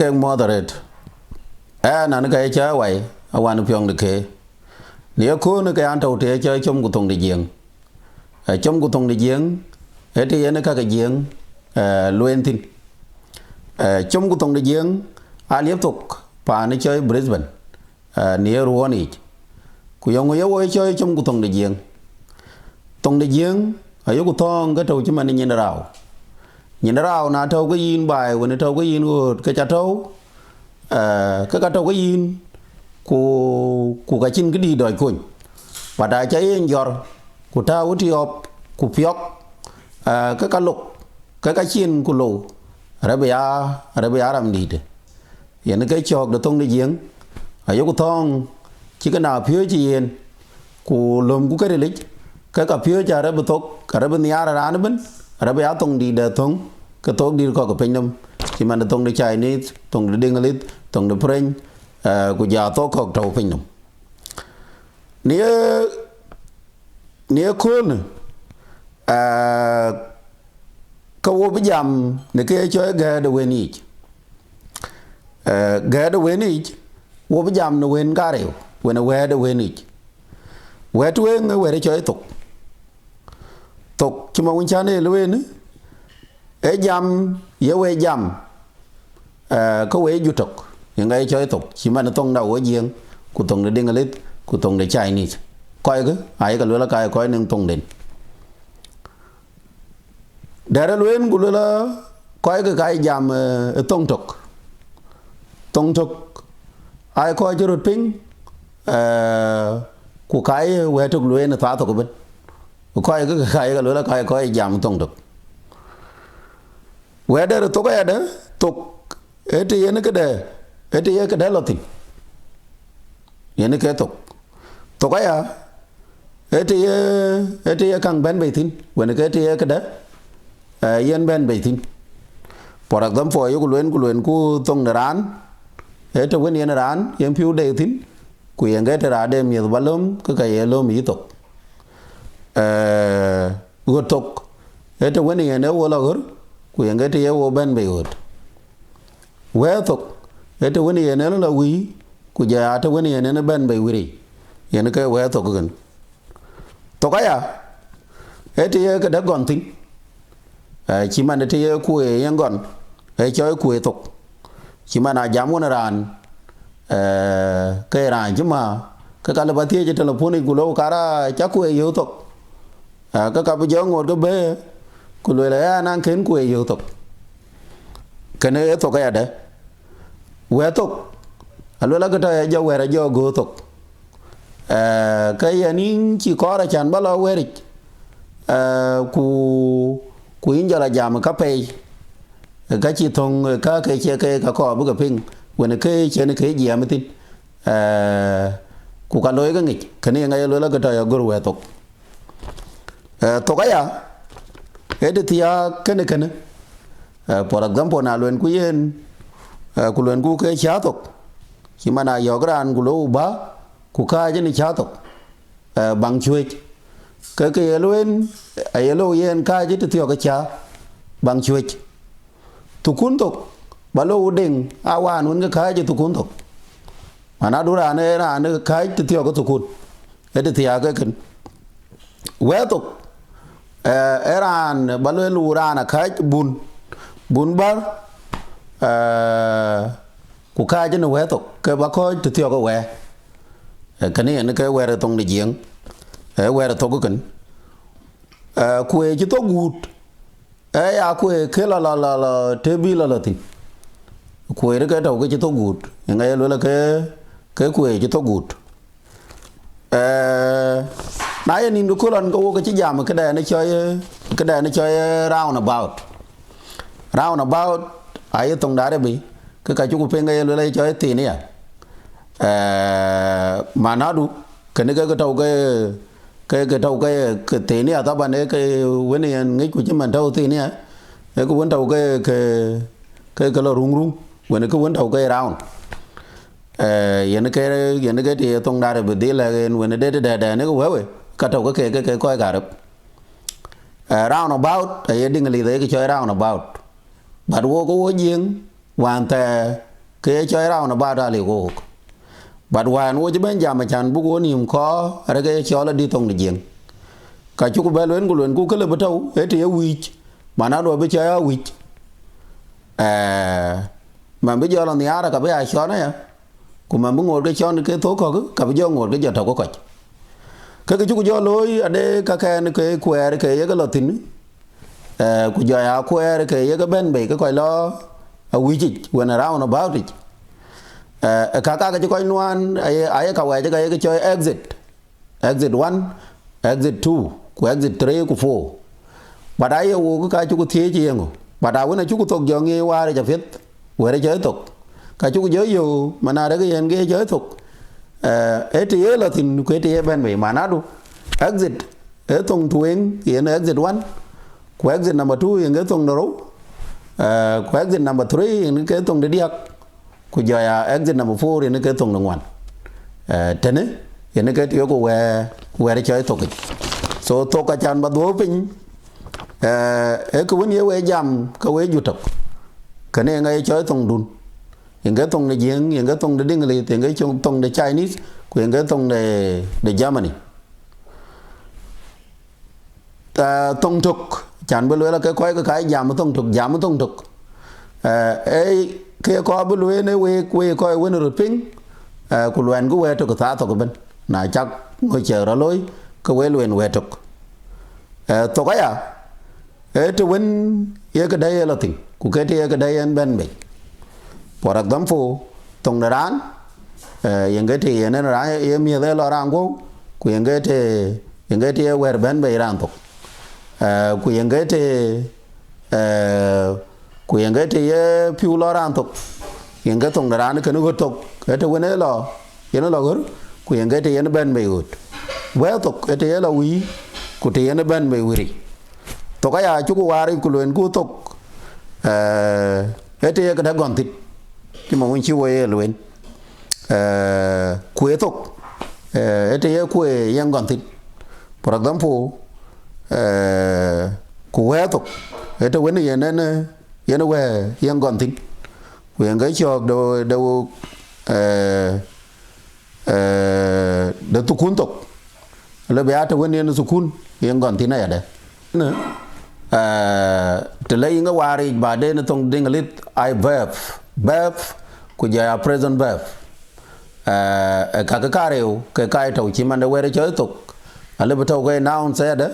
moderate na cái chơi vậy awan pyong de ke nếu cô nó cái anh đầu tiên chơi trong của thùng để giếng trong của thùng để giếng thì nó cái giếng luyện tin trong của thùng để giếng Räi Thok pa nó chơi Brisbane near Wël Yiic của ông ấy chơi trong của thùng để giếng ở chỗ của thong cái trâu chứ mà nhìn rào na trâu cái yin bài when trâu cái yin cái chả trâu cái trâu cái yin của cái chín cái đi đòi cuốn và đại cháy giọt của ta uống tiop của phiok cái lục cái chín của lù Arabia làm đi đấy hiện cái chọc được tông đi giếng ở chỗ của thong chỉ cái nào phía chỉ yên của lùm của cái lịch cái cà phía cho Räi Thok Arabia ra nó bên Arabia tông đi để tông cái tông đi có cái pin năm chỉ mà tông đi Chinese tông đi English tông đi French của nhà Thok học trâu pin năm nia khôn câu bây giờ này cái chơi Ghöt Thok Ghöt Thok wo bây giờ nó quên cả rồi when nó Ghöt Thok Ghöt Thok người quên chơi Thok chứ mà quan trọng là quên ấy jam yêu ấy jam có ấy Ghöt Thok những cái chơi Thok chỉ mà nó tông đầu ở giếng của tông để English của tông để Chinese coi cái ai cái là cái coi nên tông đến để ra luyện của là coi cái jam tông Thok ai coi cho rồi ping của cái Räi Thok luyện là phá Thok bên coi cái là cái coi jam tông Thok Räi Thok cái đó Thok ấy thì nó cái đấy là cái Thok ấy ấy càng bên bề tin when cái đó yên bên bề tin for example yêu của luyện của tông Raan ấy trong cái này Raan em phiêu đề tin của những cái ra đem nhiều balom cái lom ý Thok Ghöt Thok ấy trong cái này nếu là gỡ của những cái yêu bên bề Räi Thok ấy trong cái này nếu là quý của nhà trong cái này nó bên bề quý những cái Räi Thok gần Thok ấy ấy thì cái đó còn tính chỉ mà thì của yang còn ấy chơi Kuer Thok chỉ mà là dám muốn Raan cái Raan chứ mà cái cái là bắt thiệt cho telephone của lâu cả chắc Kuer Thok cái bây giờ ngồi cái bê của người là năng khiến Kuer Thok cái này Thok cái đấy Räi Thok là cái này do Ghöt Thok cái này chỉ có là chẳng bao lâu Wël Yiic của in giờ là giảm cái pay cái chi thông cái chia cái cỏ bức pin when cái chuyện cái gì mà tin của cả lối cái nghịch cái này ngay lối là cái trời Räi Thok Thok ấy cái thì cái này for example nào luyện quý yên của luyện của cái Cäär Thok chỉ mà là cái đàn của lô ba của cái trên Cäär Thok bằng chuối cái luyện ấy lô yên cái chứ thì cái cha bằng chuối Thukul Thok ba lô đỉnh awan muốn cái chứ Thukul Thok mà nó ra này là nó cái thì cái Thukul cái thì cái Räi Thok Raan ba lô ra là cái bún bar của cái trên Räi Thok cái ba coi thì cái này nó cái Räi Thok để giếng Räi Thok cái Kuer chứ Thok gút ấy Kuer cái là tebi là tin Kuer cái đầu cái chứ Thok gút những cái là cái Kuer chứ Thok gút nãy nhìn được cô lần cái chứ giảm cái đèn nó chơi round about ai tông đá đấy bị cái chú của bên cái lấy chơi tiền này mà nó đủ cái này cái đầu cái tiền này ta bạn ấy cái vấn đề nghĩ của chúng mình đâu tiền này cái vấn đầu cái là rung vấn cái vấn đầu cái round cái thì tông đá đấy bị đi là vấn đề nó có vậy cái đầu cái coi cả được round about ấy đừng nghĩ tới cái chơi round about bạn vô có giếng hoàn tè ke cho ra na ba da le go but wan wo je ben jam chan bu go nim ko ra ke cho la di tong de jing ka chu ko belen ko len ku ke le bataw e te wi mana do be cha ya wi mà bây giờ là nhà ra cả bây giờ cho nó ya cũng mà muốn ngồi cái cho cái thố có cả bây giờ ngồi cái giờ thầu có cái chú cho lối ở đây các cái quẹt cái lợt thìn của giờ à quẹt cái bên bể cái coi lo ở quý chị when around about it các cái coi nuan ai cái quẹt cái chơi exit 1 exit 2 của exit 3 của 4 bà đấy cái chú có thế chi không bà đào cái này chú có thuộc giờ nghe qua để cho biết về đây chơi tục cái chú có giới dù mà nào đấy cái chơi tục ấy thì là thì cái thì bên vậy mà nó đâu exit ở tông thuyền hiện exit 1 của exit number 2 hiện cái tông đâu của exit number 3 hiện cái tông để đi học của giờ exit number 4 hiện cái tông đồng ngoan thế này hiện cái tiểu của về đây chơi tục so tục cái chân bắt đầu pin cái vấn đề về jam cái về du tục cái này ngay chơi tông đun những cái tông này riêng những cái tông để đi người những cái tông để Chinese những cái tông để Germany tông Thục chẳng biết là cái cái giảm tông Thục ấy cái có biết lối này về coi về nó pin của loan của về Thục Cäär Thok bên này chắc ngồi chờ ra lối cái về loan về Thục Thok ấy à ấy tôi vẫn cái đây là tình của cái đây anh bên mình for example tông đà rán những cái thì nên là em như thế là ràng cô của những cái thì về bên bề Raan Thok của những cái thì phiêu lo Raan Thok những cái tông đà rán cái nó Ɣöt Thok cái thứ bên ấy là cái nó là Ɣöt của những cái thì nó bên bề Ɣöt Wël Thok cái thì là quý của thì nó bên bề Ɣöt Thok cái chú của Wari của luyện của Thok cái thì cái đã còn thịt nhưng mà mình chưa về luyện Kuer Thok cái thì Kuer yang còn thịt for example Kuer Thok cái thứ này nên nó về yang còn thịt quyền cái cho đâu Thukul Thok là bé thứ này nó Thukul yang còn thịt này ở đây nữa từ lấy cái Wari bà đây nó tung đinh lít I verb của giờ present verb cái rêu cái trầu chỉ mà nó về chơi tục là bắt đầu cái noun sẽ đó